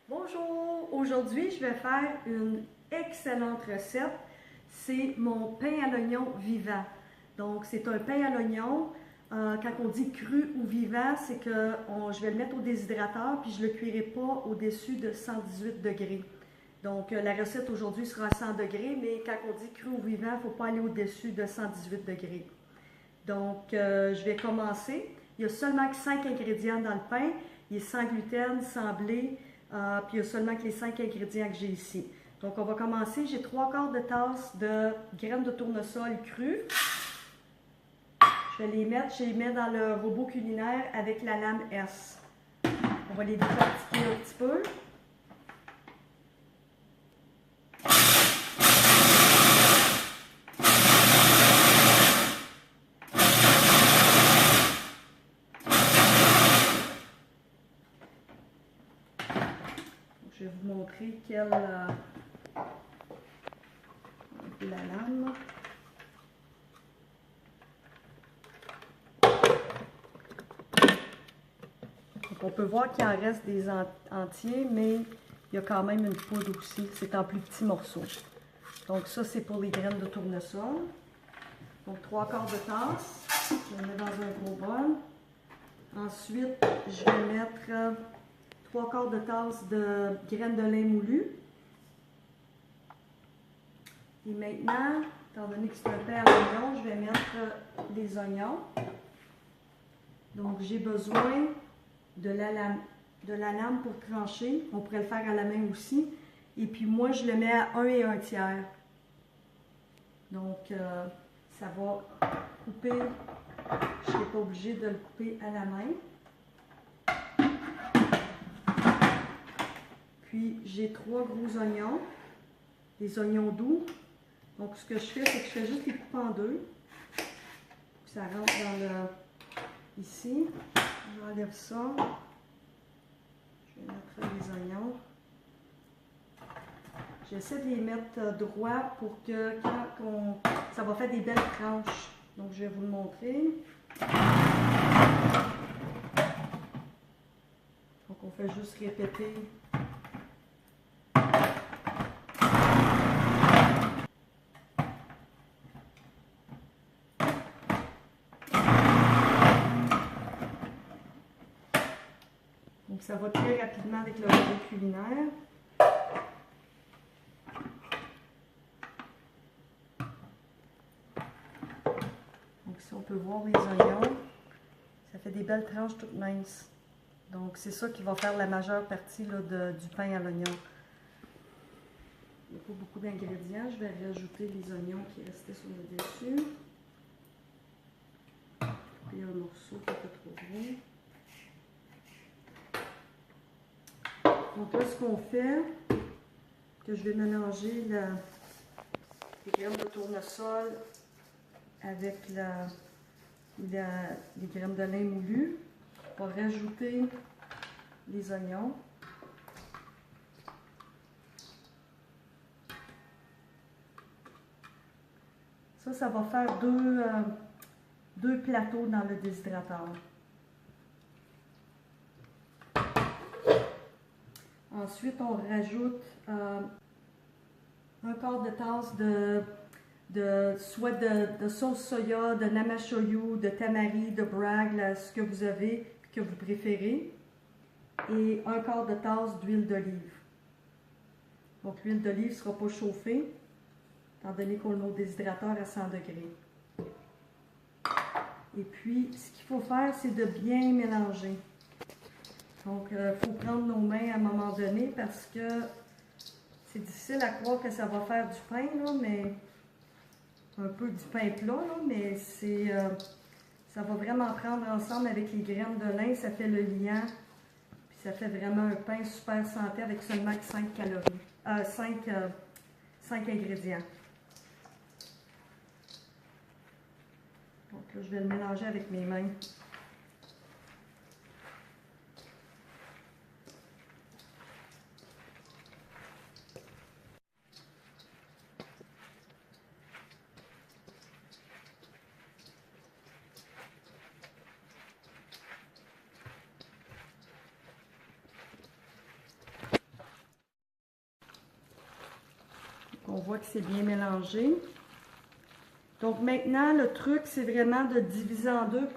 Bonjour! Aujourd'hui, je vais faire une excellente recette. C'est mon pain à l'oignon vivant. Donc, c'est un pain à l'oignon. Quand on dit cru ou vivant, c'est que je vais le mettre au déshydrateur puis je ne le cuirai pas au-dessus de 118 degrés. Donc, la recette aujourd'hui sera à 100 degrés, mais quand on dit cru ou vivant, il ne faut pas aller au-dessus de 118 degrés. Donc, je vais commencer. Il y a seulement que 5 ingrédients dans le pain. Il est sans gluten, sans blé, puis il y a seulement que les 5 ingrédients que j'ai ici. Donc, on va commencer. J'ai 3/4 de tasse de graines de tournesol crues. Je vais les mets dans le robot culinaire avec la lame S. On va les décortiquer un petit peu. Je vais vous montrer quelle la lame. Donc on peut voir qu'il en reste des entiers, mais il y a quand même une poudre aussi. C'est en plus petits morceaux. Donc ça, c'est pour les graines de tournesol. Donc 3/4 de tasse. Je vais le mettre dans un gros bol. Ensuite, je vais mettre 3/4 de tasse de graines de lin moulu. Et maintenant, étant donné que c'est un pain à l'oignon, je vais mettre des oignons. Donc j'ai besoin de la lame pour trancher. On pourrait le faire à la main aussi. Et puis moi, je le mets à 1 1/3. Donc, ça va couper. Je ne suis pas obligée de le couper à la main. Puis, j'ai 3 gros oignons. Des oignons doux. Donc, ce que je fais, c'est que je fais juste les couper en deux. Puis, ça rentre dans le... Ici. J'enlève ça. Je vais mettre les oignons. J'essaie de les mettre droits pour que ça va faire des belles tranches. Donc, je vais vous le montrer. Donc, on fait juste répéter. Donc, ça va très rapidement avec le robot culinaire. Donc, ici, on peut voir les oignons. Ça fait des belles tranches toutes minces. Donc, c'est ça qui va faire la majeure partie là, du pain à l'oignon. Il n'y a pas beaucoup d'ingrédients. Je vais rajouter les oignons qui restaient sur le dessus. Puis un morceau qui est trop gros. Donc là, ce qu'on fait, que je vais mélanger les graines de tournesol avec les graines de lin moulu. On va rajouter les oignons. Ça va faire deux plateaux dans le déshydrateur. Ensuite, on rajoute 1/4 de tasse soit de sauce soya, de namashoyu, de tamari, de bragg, là, ce que vous avez, que vous préférez. Et 1/4 de tasse d'huile d'olive. Donc l'huile d'olive ne sera pas chauffée, étant donné qu'on le met au déshydrateur à 100 degrés. Et puis, ce qu'il faut faire, c'est de bien mélanger. Donc, il faut prendre nos mains à un moment donné parce que c'est difficile à croire que ça va faire du pain, là, mais un peu du pain plat, là, mais ça va vraiment prendre ensemble avec les graines de lin, ça fait le liant, puis ça fait vraiment un pain super santé avec seulement 5 calories, 5 ingrédients. Donc là, je vais le mélanger avec mes mains. on voit que c'est bien mélangé. Donc maintenant, le truc, c'est vraiment de diviser en deux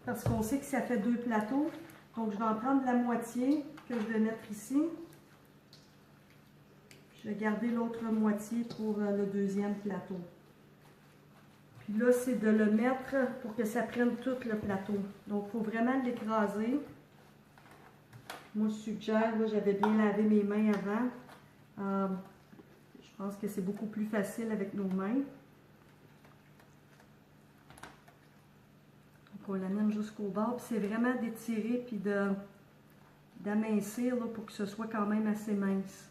parce qu'on sait que ça fait 2 plateaux. Donc je vais en prendre la moitié que je vais mettre ici. Je vais garder l'autre moitié pour le deuxième plateau. Puis là, c'est de le mettre pour que ça prenne tout le plateau. Donc il faut vraiment l'écraser. Moi, je suggère, là, j'avais bien lavé mes mains avant. Je pense que c'est beaucoup plus facile avec nos mains. Donc, on l'amène jusqu'au bord. Puis c'est vraiment d'étirer puis d'amincir pour que ce soit quand même assez mince.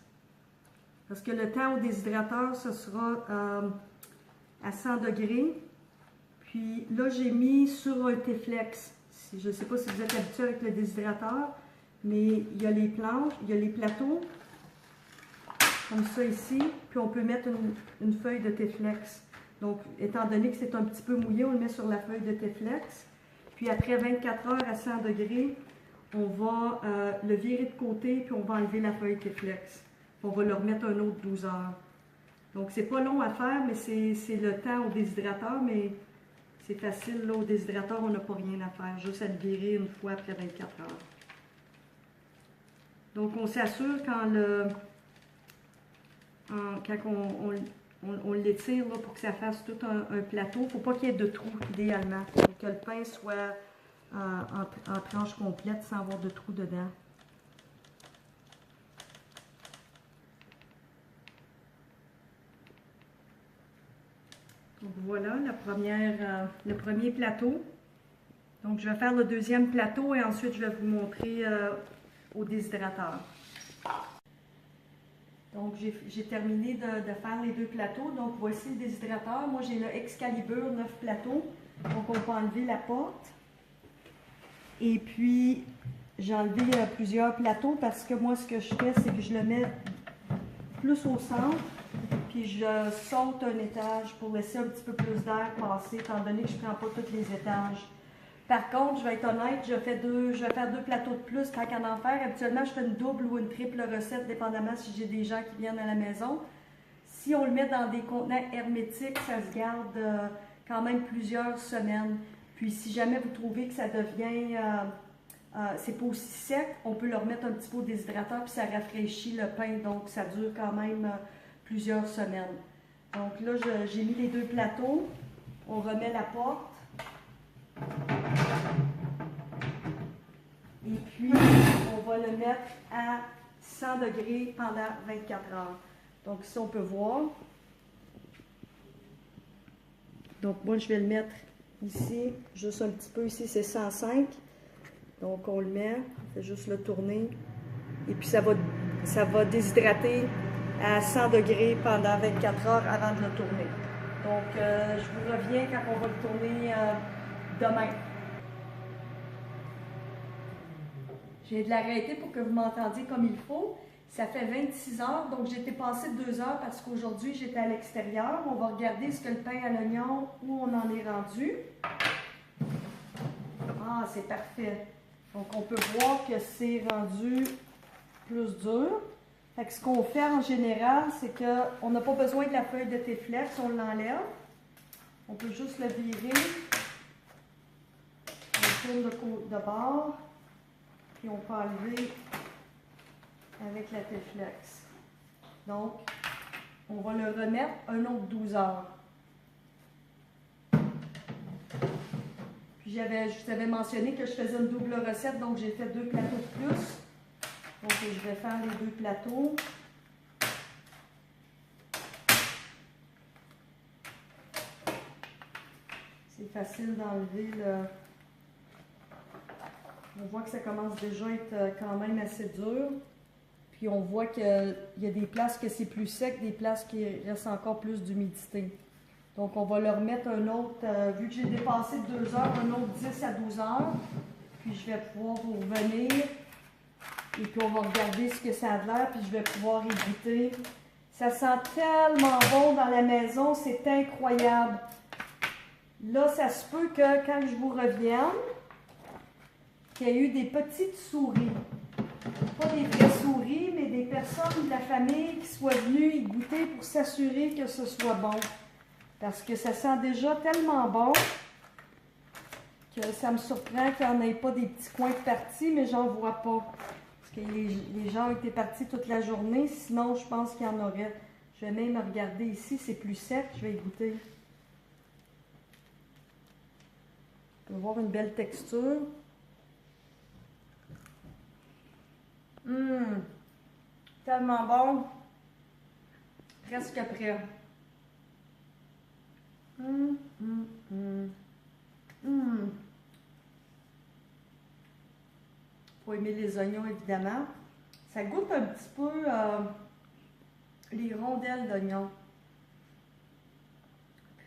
Parce que le temps au déshydrateur, ce sera à 100 degrés. Puis là, j'ai mis sur un T-Flex. Je ne sais pas si vous êtes habitué avec le déshydrateur, mais il y a les planches, il y a les plateaux, comme ça ici, puis on peut mettre une feuille de T-Flex. Donc, étant donné que c'est un petit peu mouillé, on le met sur la feuille de T-Flex. Puis après 24 heures à 100 degrés, on va le virer de côté, puis on va enlever la feuille T-Flex. On va le remettre un autre 12 heures. Donc, c'est pas long à faire, mais c'est le temps au déshydrateur, mais c'est facile. Là, au déshydrateur, on n'a pas rien à faire, juste à le virer une fois après 24 heures. Donc, on s'assure quand on l'étire pour que ça fasse tout un plateau. Il ne faut pas qu'il y ait de trous, idéalement. Il faut que le pain soit en tranche complète sans avoir de trous dedans. Donc voilà le premier plateau. Donc je vais faire le deuxième plateau et ensuite je vais vous montrer au déshydrateur. Donc j'ai terminé de faire les 2 plateaux. Donc voici le déshydrateur. Moi j'ai le Excalibur 9 plateaux. Donc on peut enlever la porte. Et puis j'ai enlevé plusieurs plateaux parce que moi ce que je fais c'est que je le mets plus au centre. Puis je saute un étage pour laisser un petit peu plus d'air passer, étant donné que je ne prends pas tous les étages. Par contre, je vais être honnête, je vais faire 2 plateaux de plus tant qu'à en faire. Habituellement, je fais une double ou une triple recette, dépendamment si j'ai des gens qui viennent à la maison. Si on le met dans des contenants hermétiques, ça se garde quand même plusieurs semaines. Puis si jamais vous trouvez que ça devient, c'est pas aussi sec, on peut le remettre un petit peu au déshydrateur, puis ça rafraîchit le pain, donc ça dure quand même plusieurs semaines. Donc là, j'ai mis les 2 plateaux. On remet la porte. Et puis, on va le mettre à 100 degrés pendant 24 heures. Donc ici, on peut voir. Donc moi, je vais le mettre ici, juste un petit peu. Ici, c'est 105. Donc on le met, on fait juste le tourner. Et puis ça va déshydrater à 100 degrés pendant 24 heures avant de le tourner. Donc, je vous reviens quand on va le tourner demain. J'ai de l'arrêter pour que vous m'entendiez comme il faut. Ça fait 26 heures, donc j'ai été passer 2 heures parce qu'aujourd'hui, j'étais à l'extérieur. On va regarder ce que le pain à l'oignon, où on en est rendu. Ah, c'est parfait. Donc, on peut voir que c'est rendu plus dur. Fait que ce qu'on fait en général, c'est qu'on n'a pas besoin de la feuille de T-Flex, on l'enlève. On peut juste le virer. On tourne de bord. Puis on peut enlever avec la T-Flex. Donc, on va le remettre un autre 12 heures. Puis je vous avais mentionné que je faisais une double recette, donc j'ai fait 2 plateaux de plus. Donc, je vais faire les 2 plateaux. C'est facile d'enlever le... On voit que ça commence déjà à être quand même assez dur. Puis on voit qu'il y a des places que c'est plus sec, des places qui restent encore plus d'humidité. Donc on va le remettre un autre, vu que j'ai dépassé de 2 heures, un autre 10 à 12 heures. Puis je vais pouvoir vous revenir. Et puis on va regarder ce que ça a l'air, puis je vais pouvoir éviter. Ça sent tellement bon dans la maison, c'est incroyable. Là, ça se peut que quand je vous revienne, qu'il y ait eu des petites souris. Pas des vraies souris. nourri, mais des personnes de la famille qui soient venues y goûter pour s'assurer que ce soit bon. Parce que ça sent déjà tellement bon que ça me surprend qu'il n'y en ait pas des petits coins de partie, mais j'en vois pas. Parce que les gens étaient partis toute la journée, sinon je pense qu'il y en aurait. Je vais même regarder ici, c'est plus sec, je vais y goûter. On va voir une belle texture. Tellement bon. Presque prêt. Faut aimer les oignons, évidemment. Ça goûte un petit peu les rondelles d'oignons.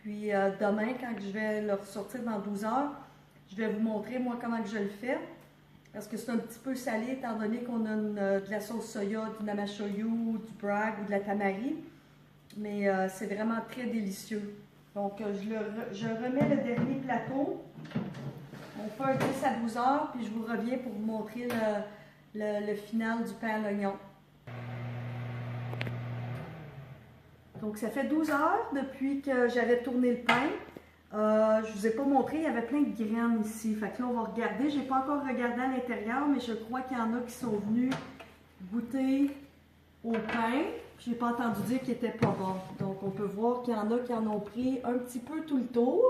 Puis demain, quand je vais le ressortir dans 12 heures, je vais vous montrer moi comment que je le fais. Parce que c'est un petit peu salé étant donné qu'on a de la sauce soya, du namashoyu, du bragg ou de la tamari. Mais c'est vraiment très délicieux. Donc je remets le dernier plateau. On fait un 10 à 12 heures, puis je vous reviens pour vous montrer le final du pain à l'oignon. Donc ça fait 12 heures depuis que j'avais tourné le pain. Je ne vous ai pas montré, il y avait plein de graines ici. Fait que là, on va regarder. Je n'ai pas encore regardé à l'intérieur, mais je crois qu'il y en a qui sont venus goûter au pain. Je n'ai pas entendu dire qu'il n'était pas bon. Donc, on peut voir qu'il y en a qui en ont pris un petit peu tout le tour.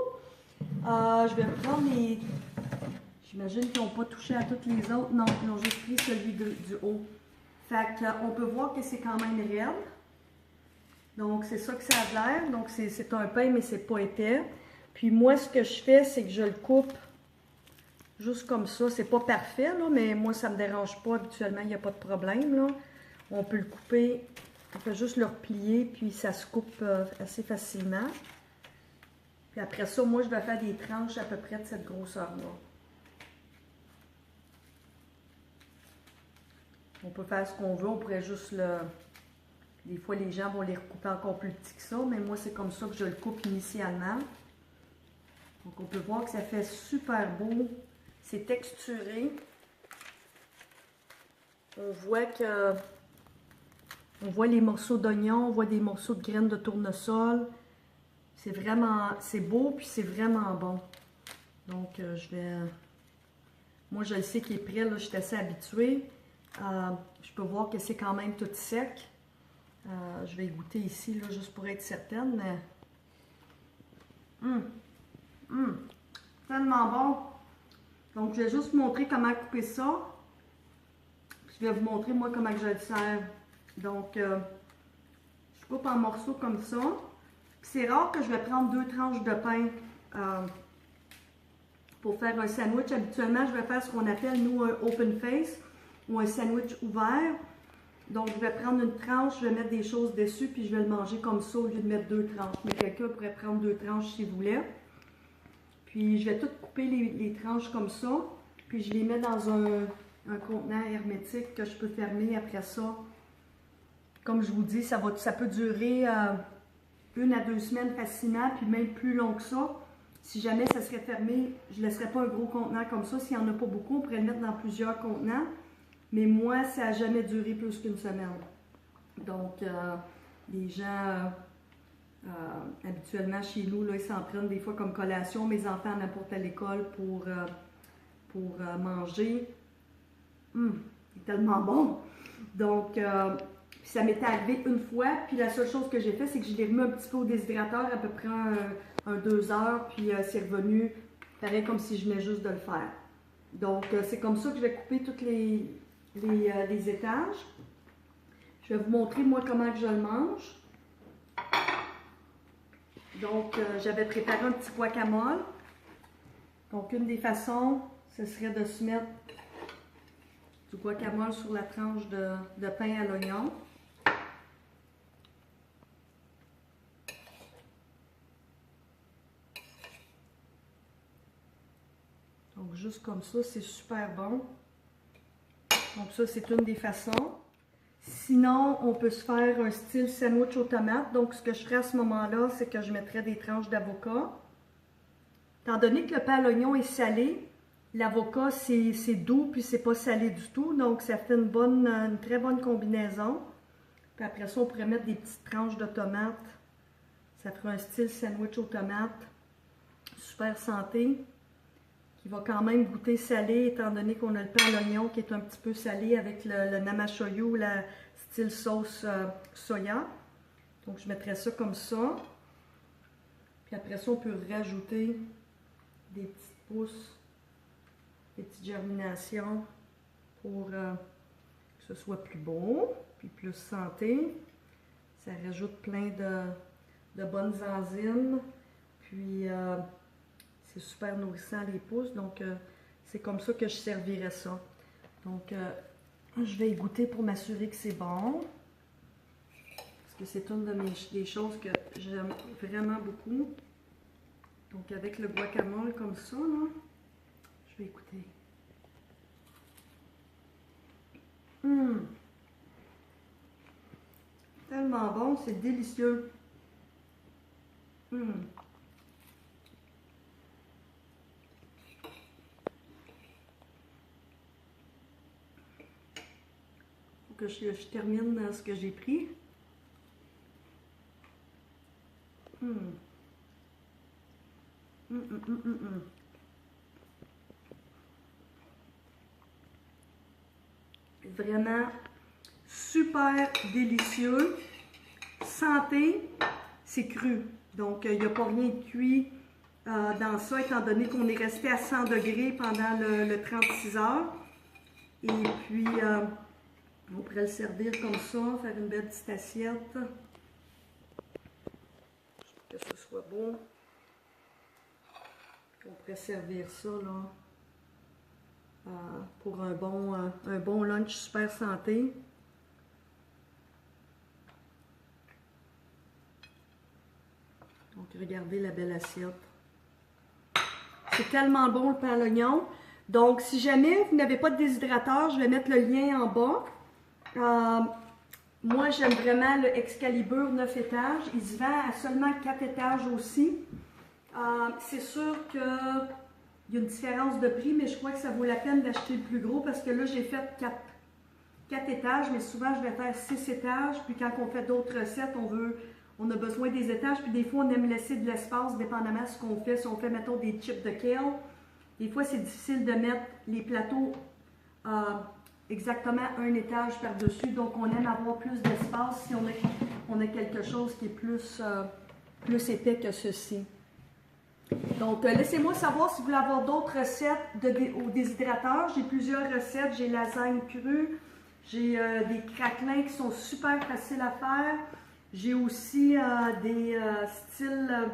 Je vais prendre les... J'imagine qu'ils n'ont pas touché à toutes les autres. Non, ils ont juste pris celui du haut. Fait qu'on peut voir que c'est quand même raide. Donc, c'est ça que ça a l'air. Donc, c'est un pain, mais c'est pas épais. Puis moi, ce que je fais, c'est que je le coupe juste comme ça. C'est pas parfait, là, mais moi, ça me dérange pas. Habituellement, il n'y a pas de problème, là. On peut le couper, on peut juste le replier, puis ça se coupe assez facilement. Puis après ça, moi, je vais faire des tranches à peu près de cette grosseur-là. On peut faire ce qu'on veut, on pourrait juste le... Des fois, les gens vont les recouper encore plus petits que ça, mais moi, c'est comme ça que je le coupe initialement. Donc, on peut voir que ça fait super beau. C'est texturé. On voit que... On voit les morceaux d'oignon, on voit des morceaux de graines de tournesol. C'est vraiment... C'est beau, puis c'est vraiment bon. Donc, je vais... Moi, je le sais qu'il est prêt, là, je suis assez habituée. Je peux voir que c'est quand même tout sec. Je vais y goûter ici, là, juste pour être certaine, mais... Tellement bon! Donc, je vais juste vous montrer comment couper ça. Puis, je vais vous montrer, moi, comment je le sers. Donc, je coupe en morceaux comme ça. C'est rare que je vais prendre 2 tranches de pain pour faire un sandwich. Habituellement, je vais faire ce qu'on appelle, nous, un open face ou un sandwich ouvert. Donc, je vais prendre une tranche, je vais mettre des choses dessus, puis je vais le manger comme ça au lieu de mettre 2 tranches. Mais quelqu'un pourrait prendre 2 tranches s'il voulait. Puis, je vais tout couper les tranches comme ça. Puis, je les mets dans un contenant hermétique que je peux fermer après ça. Comme je vous dis, ça peut durer 1 à 2 semaines facilement, puis même plus long que ça. Si jamais ça serait fermé, je ne laisserais pas un gros contenant comme ça. S'il n'y en a pas beaucoup, on pourrait le mettre dans plusieurs contenants. Mais moi, ça n'a jamais duré plus qu'1 semaine. Donc, les gens, habituellement chez nous, là, ils s'en prennent des fois comme collation. Mes enfants n'importe à l'école pour manger. C'est tellement bon! Donc, ça m'était arrivé une fois. Puis la seule chose que j'ai fait, c'est que je l'ai remis un petit peu au déshydrateur, à peu près un 2 heures. Puis c'est revenu, pareil comme si je venais juste de le faire. Donc, c'est comme ça que je vais couper toutes les étages. Je vais vous montrer moi comment que je le mange. Donc, j'avais préparé un petit guacamole. Donc, une des façons, ce serait de se mettre du guacamole sur la tranche de pain à l'oignon. Donc, juste comme ça, c'est super bon. Donc ça, c'est une des façons. Sinon, on peut se faire un style sandwich aux tomates. Donc, ce que je ferais à ce moment-là, c'est que je mettrais des tranches d'avocat. Étant donné que le pain à l'oignon est salé, l'avocat, c'est doux, puis c'est pas salé du tout. Donc, ça fait une très bonne combinaison. Puis après ça, on pourrait mettre des petites tranches de tomates. Ça ferait un style sandwich aux tomates. Super santé. Qui va quand même goûter salé, étant donné qu'on a le pain à l'oignon qui est un petit peu salé avec le namashoyu, la style sauce soya. Donc, je mettrais ça comme ça. Puis après ça, on peut rajouter des petites pousses, des petites germinations pour que ce soit plus beau, puis plus santé. Ça rajoute plein de bonnes enzymes. Puis, c'est super nourrissant les pousses. Donc, c'est comme ça que je servirais ça. Donc, je vais y goûter pour m'assurer que c'est bon. Parce que c'est une des choses que j'aime vraiment beaucoup. Donc, avec le guacamole comme ça, là, je vais goûter. Tellement bon, c'est délicieux. Faut que je termine ce que j'ai pris. Vraiment super délicieux. Santé, c'est cru. Donc, il n'y a pas rien de cuit dans ça, étant donné qu'on est resté à 100 degrés pendant le 36 heures. Et puis, on pourrait le servir comme ça, faire une belle petite assiette. Pour que ce soit bon. On pourrait servir ça, là, pour un bon lunch super santé. Donc, regardez la belle assiette. C'est tellement bon le pain à l'oignon. Donc, si jamais vous n'avez pas de déshydrateur, je vais mettre le lien en bas. Moi, j'aime vraiment le Excalibur 9 étages. Il se vend à seulement 4 étages aussi. C'est sûr qu'il y a une différence de prix, mais je crois que ça vaut la peine d'acheter le plus gros parce que là, j'ai fait 4 étages, mais souvent, je vais faire 6 étages. Puis quand on fait d'autres recettes, on a besoin des étages. Puis des fois, on aime laisser de l'espace, dépendamment de ce qu'on fait. Si on fait, mettons, des chips de kale, des fois, c'est difficile de mettre les plateaux exactement un étage par-dessus. Donc, on aime avoir plus d'espace si on a quelque chose qui est plus épais que ceci. Donc, laissez-moi savoir si vous voulez avoir d'autres recettes au déshydrateur. J'ai plusieurs recettes. J'ai lasagne crue. J'ai des craquelins qui sont super faciles à faire. J'ai aussi des styles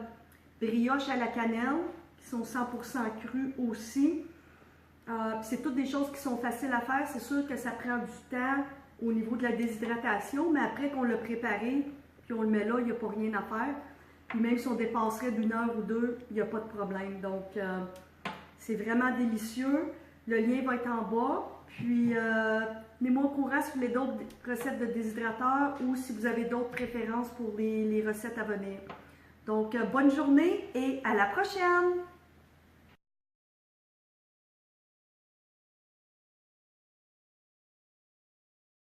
brioche à la cannelle qui sont 100% crus aussi. C'est toutes des choses qui sont faciles à faire. C'est sûr que ça prend du temps au niveau de la déshydratation, mais après qu'on l'a préparé, puis on le met là, il n'y a pas rien à faire. Puis même si on dépasserait d'1 heure ou 2, il n'y a pas de problème. Donc, c'est vraiment délicieux. Le lien va être en bas. Puis, tenez-moi au courant si vous voulez d'autres recettes de déshydrateur ou si vous avez d'autres préférences pour les recettes à venir. Donc, bonne journée et à la prochaine!